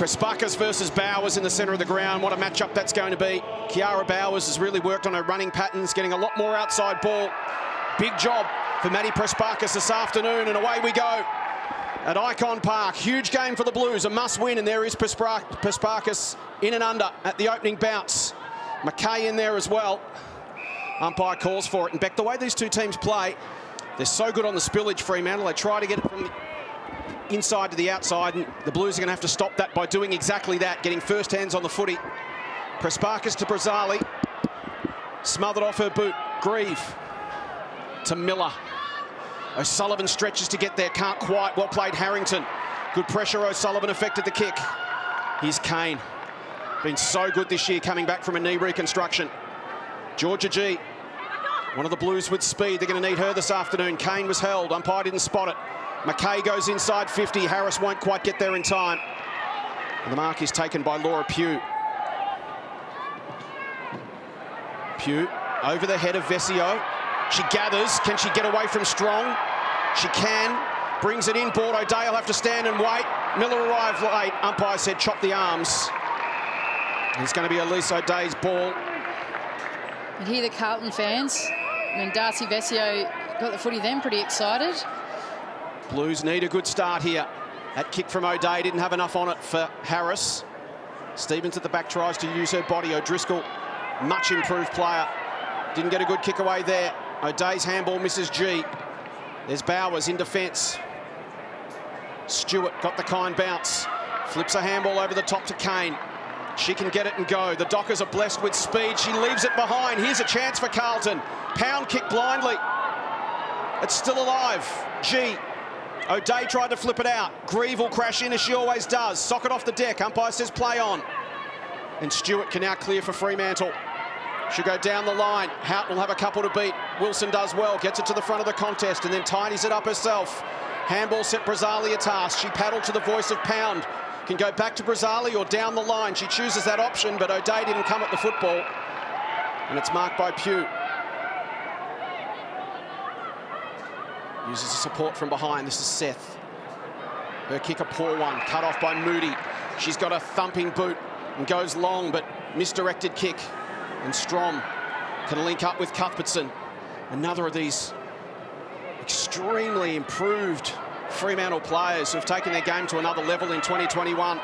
Prespakis versus Bowers in the centre of the ground. What a matchup that's going to be. Kiara Bowers has really worked on her running patterns, getting a lot more outside ball. Big job for Maddie Prespakis this afternoon, and away we go at Icon Park. Huge game for the Blues, a must-win, and there is Prespakis in and under at the opening bounce. McKay in there as well. Umpire calls for it. And Beck, the way these two teams play, they're so good on the spillage, Fremantle. They try to get it from the inside to the outside, and the Blues are going to have to stop that by doing exactly that, getting first hands on the footy. Prespakis to Brazali. Smothered off her boot. Grieve to Miller. O'Sullivan stretches to get there, can't quite. Well played, Harrington. Good pressure, O'Sullivan affected the kick. Here's Kane. Been so good this year coming back from a knee reconstruction. Georgia G, one of the Blues with speed. They're going to need her this afternoon. Kane was held, umpire didn't spot it. McKay goes inside 50. Harris won't quite get there in time. And the mark is taken by Laura Pugh. Pugh over the head of Vesio. She gathers. Can she get away from Strong? She can. Brings it in. Bordeaux Day will have to stand and wait. Miller arrived late. Umpire said chop the arms. And it's going to be Elise O'Day's ball. And here the Carlton fans, when Darcy Vesio got the footy then, pretty excited. Blues need a good start here. That kick from O'Day didn't have enough on it for Harris. Stevens at the back tries to use her body. O'Driscoll, much improved player. Didn't get a good kick away there. O'Day's handball misses G. There's Bowers in defence. Stewart got the kind bounce. Flips a handball over the top to Kane. She can get it and go. The Dockers are blessed with speed. She leaves it behind. Here's a chance for Carlton. Pound kick blindly. It's still alive. G. O'Day tried to flip it out. Grieve will crash in as she always does. Sock it off the deck. Umpire says play on. And Stewart can now clear for Fremantle. She'll go down the line. Houghton will have a couple to beat. Wilson does well. Gets it to the front of the contest and then tidies it up herself. Handball set Brazali a task. She paddled to the voice of Pound. Can go back to Brazali or down the line. She chooses that option, but O'Day didn't come at the football. And it's marked by Pugh. Uses the support from behind. This is Seth. Her kick a poor one. Cut off by Moody. She's got a thumping boot and goes long, but misdirected kick. And Strom can link up with Cuthbertson. Another of these extremely improved Fremantle players who have taken their game to another level in 2021.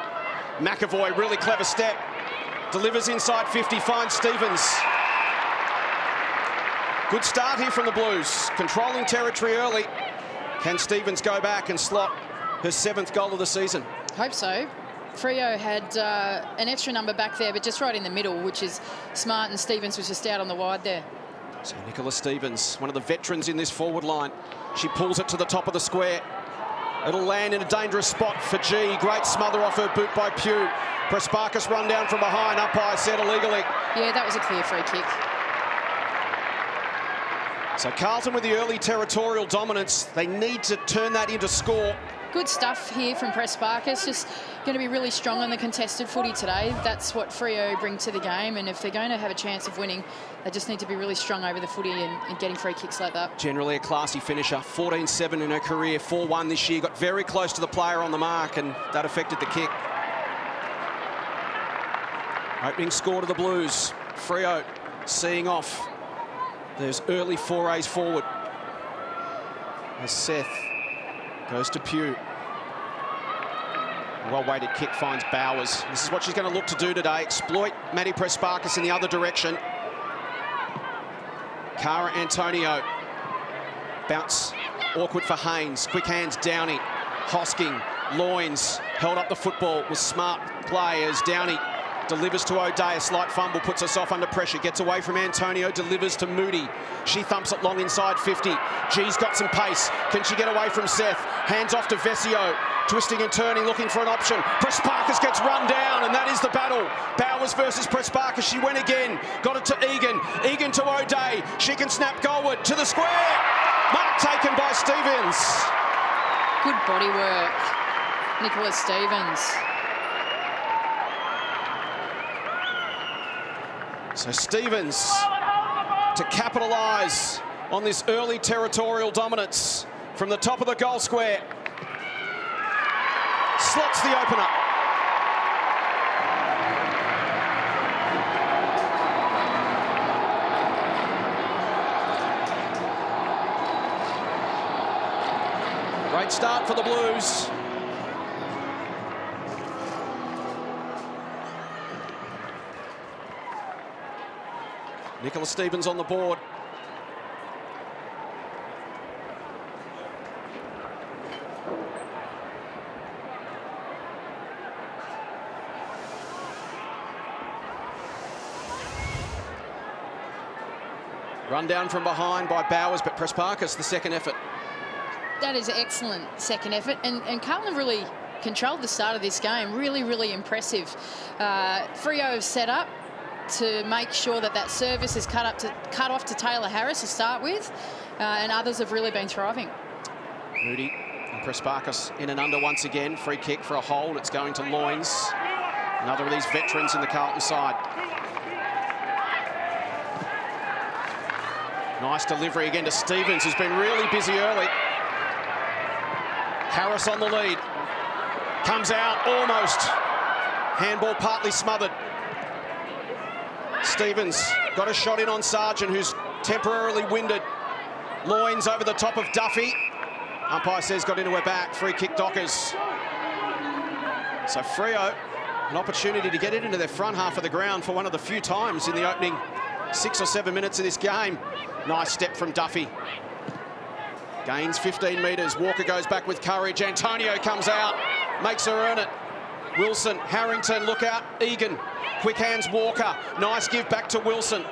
McAvoy, really clever step. Delivers inside 50, finds Stevens. Good start here from the Blues. Controlling territory early. Can Stevens go back and slot her 7th goal of the season? Hope so. Freo had an extra number back there, but just right in the middle, which is smart, and Stevens was just out on the wide there. So Nicola Stevens, one of the veterans in this forward line. She pulls it to the top of the square. It'll land in a dangerous spot for G. Great smother off her boot by Pugh. Prespakis run down from behind. Umpire said illegally. Yeah, that was a clear free kick. So Carlton with the early territorial dominance. They need to turn that into score. Good stuff here from Prespakis. Just going to be really strong on the contested footy today. That's what Freo bring to the game, and if they're going to have a chance of winning, they just need to be really strong over the footy and getting free kicks like that. Generally a classy finisher. 14-7 in her career, 4-1 this year. Got very close to the player on the mark, and that affected the kick. Opening score to the Blues. Freo seeing off. There's early forays forward. As Seth goes to Pugh. Well-weighted kick finds Bowers. This is what she's going to look to do today. Exploit Maddie Prespakis in the other direction. Cara Antonio. Bounce. Awkward for Haynes. Quick hands, Downey. Hosking. Loins. Held up the football. Was smart play as Downey delivers to O'Day. A slight fumble puts us off under pressure. Gets away from Antonio. Delivers to Moody. She thumps it long inside 50. G's got some pace. Can she get away from Seth? Hands off to Vesio. Twisting and turning, looking for an option. Prespakis gets run down, and that is the battle. Bowers versus Prespakis. She went again. Got it to Egan. Egan to O'Day. She can snap goalward to the square. Mark taken by Stevens. Good body work. Nicola Stevens. So Stevens to capitalise on this early territorial dominance from the top of the goal square. Slots the opener. Great start for the Blues. Nicholas Stevens on the board. Run down from behind by Bowers, but Prespakis, the second effort. That is an excellent second effort. And Carlton really controlled the start of this game. Really, really impressive. Freo have set up to make sure that service is cut off to Taylor Harris to start with. And others have really been thriving. Moody and Prespakis in and under once again. Free kick for a hold. It's going to Loynes. Another of these veterans in the Carlton side. Nice delivery again to Stevens, who's been really busy early. Harris on the lead. Comes out almost. Handball partly smothered. Stevens got a shot in on Sargent, who's temporarily winded. Loynes over the top of Duffy. Umpire says got into her back. Free kick Dockers. So Freo, an opportunity to get it into their front half of the ground for one of the few times in the opening 6 or 7 minutes of this game. Nice step from Duffy. Gains 15 metres. Walker goes back with courage. Antonio comes out, makes her earn it. Wilson, Harrington, look out. Egan, quick hands Walker. Nice give back to Wilson.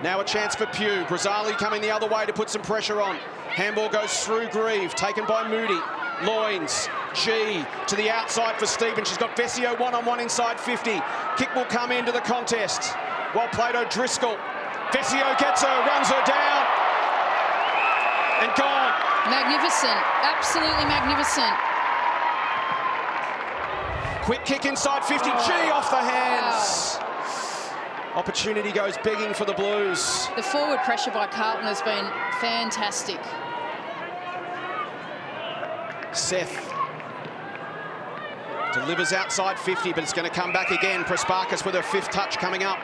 Now a chance for Pugh. Brazzali coming the other way to put some pressure on. Handball goes through Grieve, taken by Moody. Loynes, G to the outside for Stevens. She's got Vesio one-on-one inside 50. Kick will come into the contest. Well played O'Driscoll. Vesio gets her, runs her down. And gone. Magnificent, absolutely magnificent. Quick kick inside 50, G off the hands. Wow. Opportunity goes begging for the Blues. The forward pressure by Carlton has been fantastic. Seth delivers outside 50, but it's going to come back again. Prespakis with her 5th touch coming up.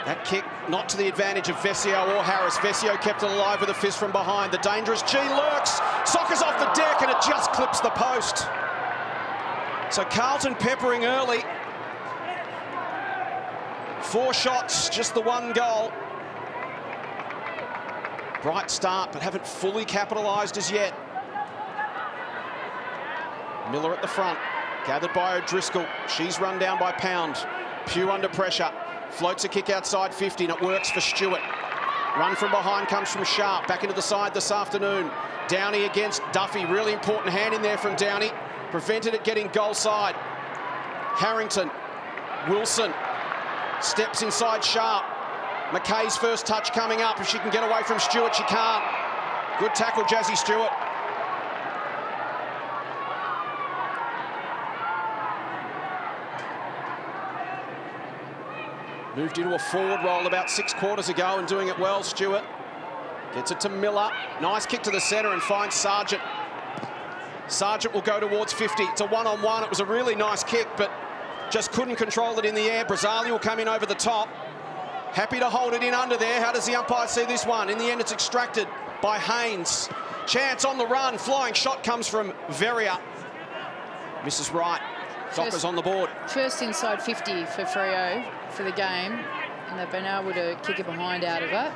That kick not to the advantage of Vesio or Harris. Vesio kept it alive with a fist from behind. The dangerous G lurks, soccers off the deck, and it just clips the post. So Carlton peppering early. 4 shots, just the 1 goal. Bright start, but haven't fully capitalised as yet. Miller at the front, gathered by O'Driscoll. She's run down by Pound. Pugh under pressure. Floats a kick outside 50, and it works for Stewart. Run from behind comes from Sharp. Back into the side this afternoon. Downey against Duffy. Really important hand in there from Downey. Prevented it getting goal side. Harrington. Wilson. Steps inside Sharp. McKay's first touch coming up. If she can get away from Stewart, she can't. Good tackle, Jazzy Stewart. Moved into a forward roll about 6 quarters ago and doing it well, Stewart. Gets it to Miller. Nice kick to the centre and finds Sargent. Sargent will go towards 50. It's a one-on-one. It was a really nice kick, but just couldn't control it in the air. Brazzali will come in over the top. Happy to hold it in under there. How does the umpire see this one? In the end, it's extracted by Haynes. Chance on the run. Flying shot comes from Verrier. Misses right. Docker's on the board. First inside 50 for Freo for the game, and they've been able to kick it behind out of it.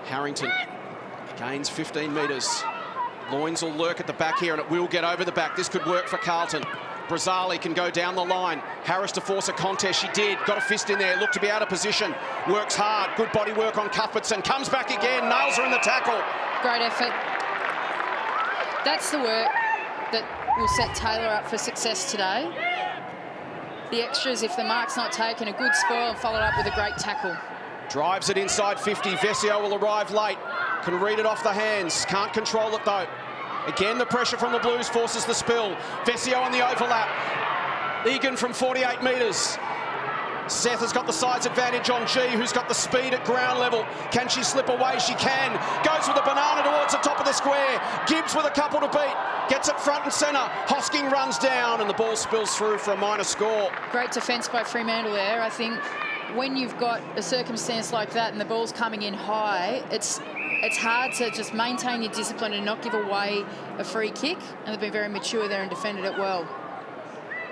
Harrington gains 15 metres. Loynes will lurk at the back here, and it will get over the back. This could work for Carlton. Brazzali can go down the line. Harris to force a contest. She did. Got a fist in there. Looked to be out of position. Works hard. Good body work on Cuthbertson. Comes back again. Nails her in the tackle. Great effort. That's the work that will set Taylor up for success today. The extras, if the mark's not taken, a good spoil and followed up with a great tackle. Drives it inside 50. Vesio will arrive late. Can read it off the hands. Can't control it though. Again, the pressure from the Blues forces the spill. Vesio on the overlap. Egan from 48 metres. Seth has got the size advantage on G, who's got the speed at ground level. Can she slip away? She can. Goes with a banana towards the top of the square. Gibbs with a couple to beat. Gets it front and centre. Hosking runs down and the ball spills through for a minor score. Great defence by Fremantle there. I think when you've got a circumstance like that and the ball's coming in high, it's hard to just maintain your discipline and not give away a free kick. And they've been very mature there and defended it well.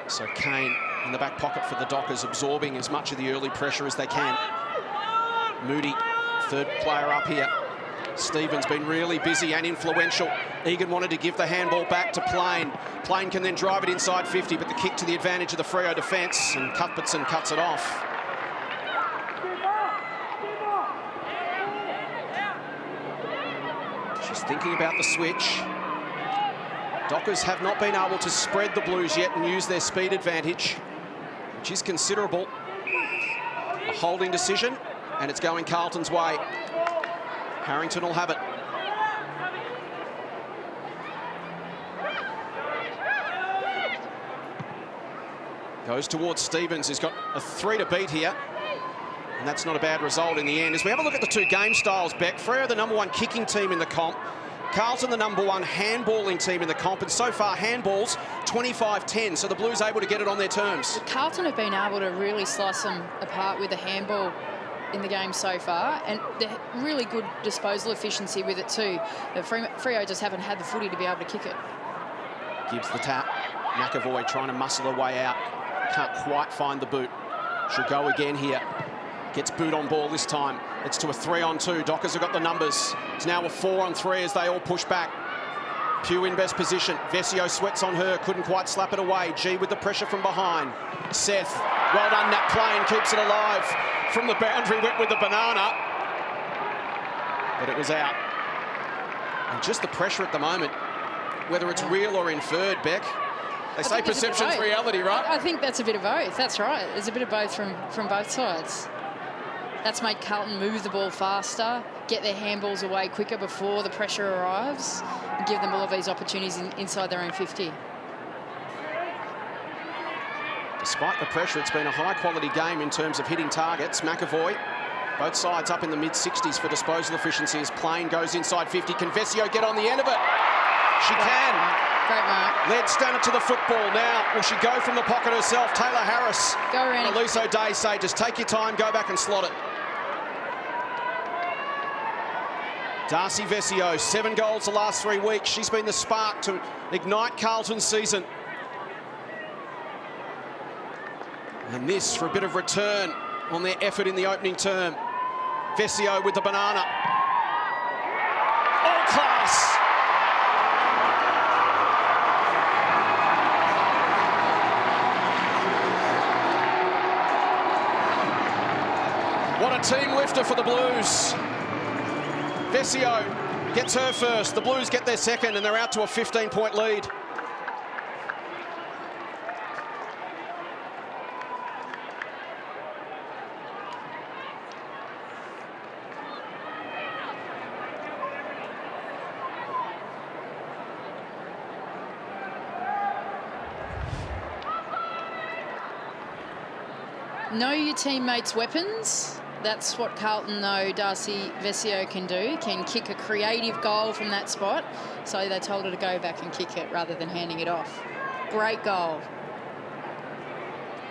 So Kane in the back pocket for the Dockers, absorbing as much of the early pressure as they can. Moody, third player up here. Stevens been really busy and influential. Egan wanted to give the handball back to Plain. Plain can then drive it inside 50, but the kick to the advantage of the Freo defence, and Cuthbertson cuts it off. She's thinking about the switch. Dockers have not been able to spread the Blues yet and use their speed advantage, which is considerable. A holding decision, and it's going Carlton's way. Harrington will have it. Goes towards Stevens, who's got a 3 to beat here. And that's not a bad result in the end. As we have a look at the two game styles, Beck, Freo the #1 kicking team in the comp. Carlton the #1 handballing team in the comp, and so far handballs 25-10, so the Blues able to get it on their terms. Carlton have been able to really slice them apart with the handball in the game so far, and they're really good disposal efficiency with it too. The Freo just haven't had the footy to be able to kick it. Gibbs the tap. McAvoy trying to muscle her way out. Can't quite find the boot. She'll go again here. Gets boot on ball this time. It's to a 3-on-2. Dockers have got the numbers. It's now a 4-on-3 as they all push back. Pugh in best position. Vesio sweats on her. Couldn't quite slap it away. G with the pressure from behind. Seth, well done, Nat Plain, keeps it alive. From the boundary, went with the banana. But it was out. And just the pressure at the moment, whether it's real or inferred, Beck. They say perception's reality, right? I think that's a bit of both. That's right. There's a bit of both from both sides. That's made Carlton move the ball faster, get their handballs away quicker before the pressure arrives, and give them all of these opportunities inside their own 50. Despite the pressure, it's been a high-quality game in terms of hitting targets. McAvoy, both sides up in the mid-60s for disposal efficiency as Plain goes inside 50. Can Vesio get on the end of it? She can. Great mark.Led's done it to the football. Now, will she go from the pocket herself? Taylor Harris. Go around. Elise O'Day say, just take your time, go back and slot it. Darcy Vesio, 7 goals the last 3 weeks. She's been the spark to ignite Carlton's season. And this for a bit of return on their effort in the opening term. Vesio with the banana. All class. What a team lifter for the Blues. Vesio gets her first. The Blues get their second, and they're out to a 15-point lead. Know your teammates' weapons. That's what Carlton know Darcy Vesio can do. Can kick a creative goal from that spot. So they told her to go back and kick it rather than handing it off. Great goal.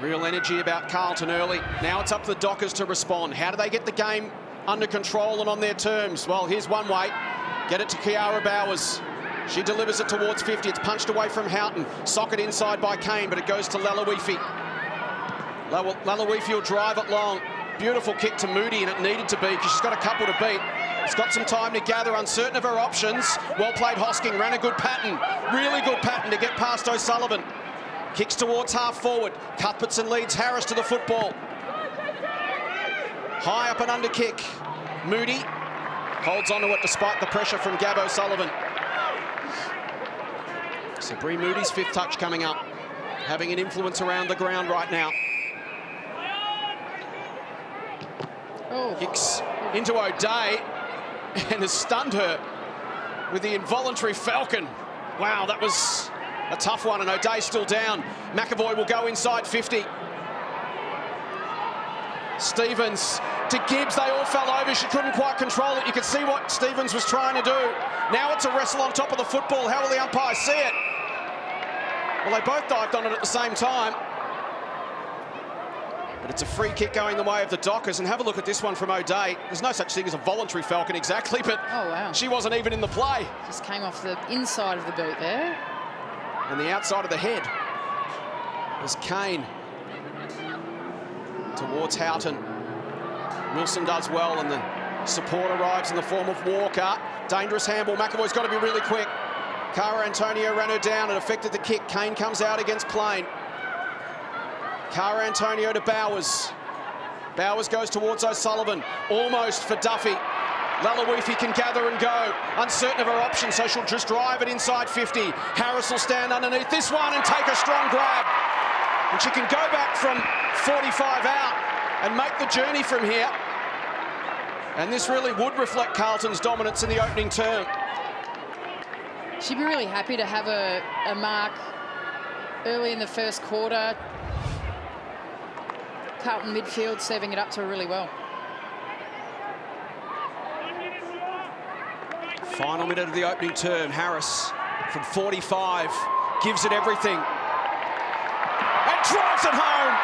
Real energy about Carlton early. Now it's up to the Dockers to respond. How do they get the game under control and on their terms? Well, here's one way. Get it to Kiara Bowers. She delivers it towards 50. It's punched away from Houghton. Socket inside by Kane, but it goes to Lalawifi. Lalawifi will drive it long. Beautiful kick to Moody, and it needed to be because she's got a couple to beat. She's got some time to gather, uncertain of her options. Well played Hosking, ran a good pattern. Really good pattern to get past O'Sullivan. Kicks towards half forward. Cuthbertson leads Harris to the football. High up and under kick. Moody holds onto it despite the pressure from Gab O'Sullivan. So Bree Moody's 5th touch coming up. Having an influence around the ground right now. Kicks into O'Day and has stunned her with the involuntary falcon. Wow, that was a tough one, and O'Day's still down. McAvoy will go inside 50. Stevens to Gibbs. They all fell over. She couldn't quite control it. You could see what Stevens was trying to do. Now it's a wrestle on top of the football. How will the umpire see it? Well, they both dived on it at the same time. But it's a free kick going the way of the Dockers. And have a look at this one from O'Day. There's no such thing as a voluntary falcon exactly, but oh, wow. She wasn't even in the play. Just came off the inside of the boot there. And the outside of the head was Kane towards Houghton. Wilson does well, and the support arrives in the form of Walker. Dangerous handball. McAvoy's got to be really quick. Cara Antonio ran her down and affected the kick. Kane comes out against Plain. Cara Antonio to Bowers. Bowers goes towards O'Sullivan. Almost for Duffy. Lalawifi can gather and go. Uncertain of her option, so she'll just drive it inside 50. Harris will stand underneath this one and take a strong grab. And she can go back from 45 out and make the journey from here. And this really would reflect Carlton's dominance in the opening term. She'd be really happy to have a mark early in the first quarter. Carlton midfield serving it up to her really well. Final minute of the opening term. Harris from 45 gives it everything and drives it home.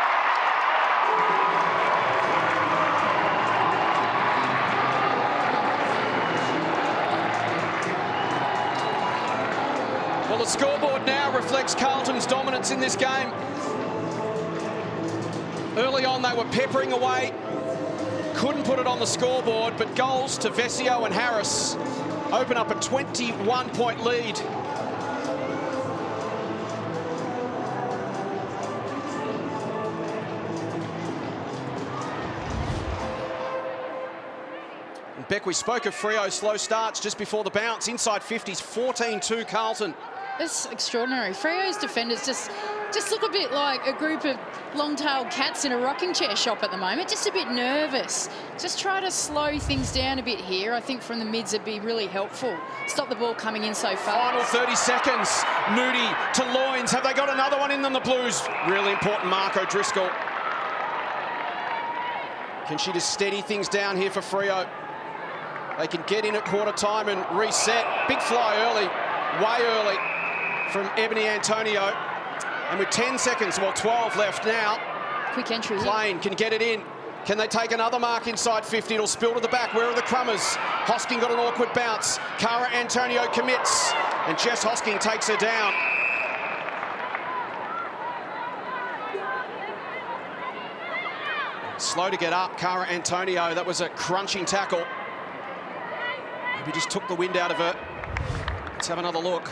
Well, the scoreboard now reflects Carlton's dominance in this game. Early on, they were peppering away. Couldn't put it on the scoreboard, but goals to Vesio and Harris open up a 21-point lead. And Beck, we spoke of Freo's slow starts just before the bounce. Inside 50s, 14-2 Carlton. It's extraordinary. Freo's defenders just look a bit like a group of long-tailed cats in a rocking chair shop at the moment. Just a bit nervous. Just try to slow things down a bit here. I think from the mids it'd be really helpful. Stop the ball coming in so fast. Final 30 seconds. Moody to Loynes. Have they got another one in them, the Blues? Really important mark, O'Driscoll. Can she just steady things down here for Freo? They can get in at quarter time and reset. Big fly early, way early from Ebony Antonio. And with 10 seconds, well, 12 left now. Quick entry. Plain can get it in. Can they take another mark inside 50? It'll spill to the back. Where are the Crummers? Hosking got an awkward bounce. Cara Antonio commits. And Jess Hosking takes her down. Slow to get up, Cara Antonio. That was a crunching tackle. Maybe just took the wind out of her. Let's have another look.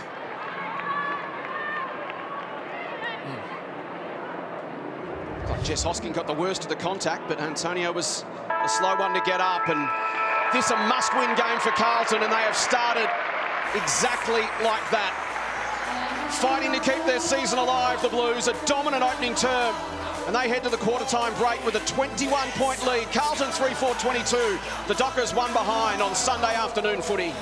Jess Hosking got the worst of the contact, but Antonio was a slow one to get up. And this a must-win game for Carlton, and they have started exactly like that. Fighting to keep their season alive, the Blues, a dominant opening term. And they head to the quarter-time break with a 21-point lead. Carlton 3-4-22. The Dockers one behind on Sunday afternoon footy.